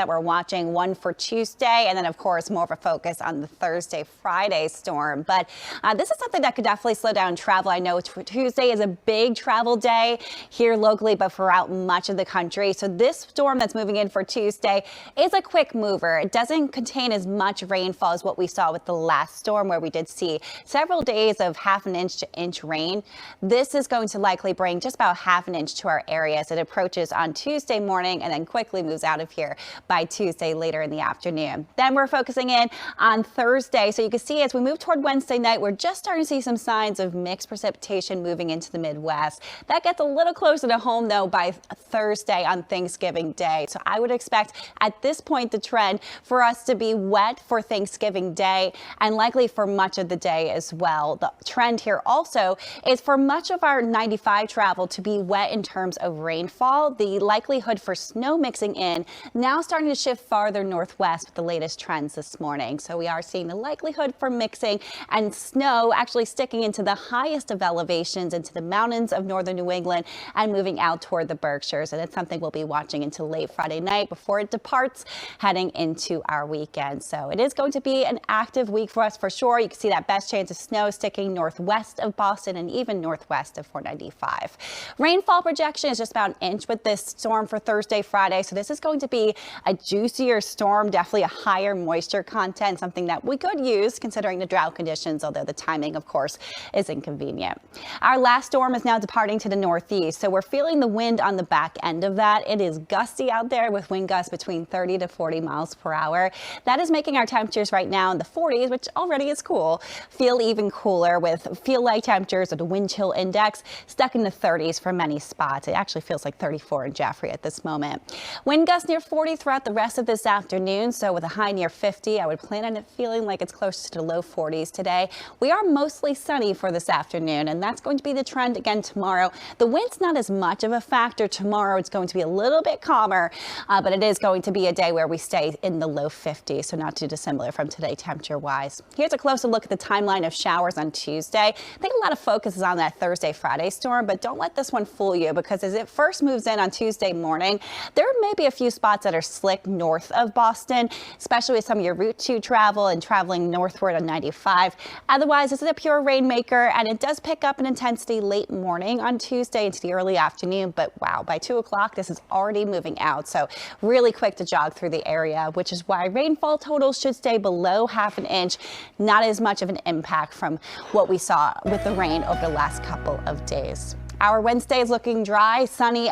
that we're watching, one for Tuesday, and then of course more of a focus on the Thursday, Friday storm. But this is something that could definitely slow down travel. I know Tuesday is a big travel day here locally, but throughout much of the country. So this storm that's moving in for Tuesday is a quick mover. It doesn't contain as much rainfall as what we saw with the last storm, where we did see several days of half an inch to inch rain. This is going to likely bring just about half an inch to our area as it approaches on Tuesday morning and then quickly moves out of here by Tuesday later in the afternoon. Then we're focusing in on Thursday. So you can see as we move toward Wednesday night, we're just starting to see some signs of mixed precipitation moving into the Midwest. That gets a little closer to home though by Thursday on Thanksgiving Day. So I would expect at this point the trend for us to be wet for Thanksgiving Day and likely for much of the day as well. The trend here also is for much of our 95 travel to be wet in terms of rainfall. The likelihood for snow mixing in now starting to shift farther northwest with the latest trends this morning. So we are seeing the likelihood for mixing and snow actually sticking into the highest of elevations into the mountains of northern New England and moving out toward the Berkshires. And it's something we'll be watching until late Friday night before it departs heading into our weekend. So it is going to be an active week for us for sure. You can see that best chance of snow sticking northwest of Boston and even northwest of 495. Rainfall projection is just about an inch with this storm for Thursday, Friday. So this is going to be a juicier storm, definitely a higher moisture content, something that we could use considering the drought conditions, although the timing, of course, is inconvenient. Our last storm is now departing to the northeast, so we're feeling the wind on the back end of that. It is gusty out there with wind gusts between 30 to 40 miles per hour. That is making our temperatures right now in the 40s, which already is cool, feel even cooler with feel-like temperatures of the wind chill index stuck in the 30s for many spots. It actually feels like 34 in Jaffrey at this moment. Wind gusts near 40 throughout the rest of this afternoon, so with a high near 50, I would plan on it feeling like it's close to the low 40s today. We are mostly sunny for this afternoon, and that's going to be the trend again tomorrow. The wind's not as much of a factor tomorrow. It's going to be a little bit calmer, but it is going to be a day where we stay in the low 50s, so not too dissimilar from today temperature-wise. Here's a closer look at the timeline of showers on Tuesday. I think a lot of focus is on that Thursday, Friday storm, but don't let this one fool you, because as it first moves in on Tuesday morning, there may be a few spots that are slick north of Boston, especially with some of your Route 2 travel and traveling northward on 95. Otherwise, this is a pure rainmaker, and it does pick up in intensity late morning on Tuesday into the early afternoon. But wow, by 2 o'clock, this is already moving out. So really quick to jog through the area, which is why rainfall totals should stay below half an inch. Not as much of an impact from what we saw with the rain over the last couple of days. Our Wednesday is looking dry, sunny,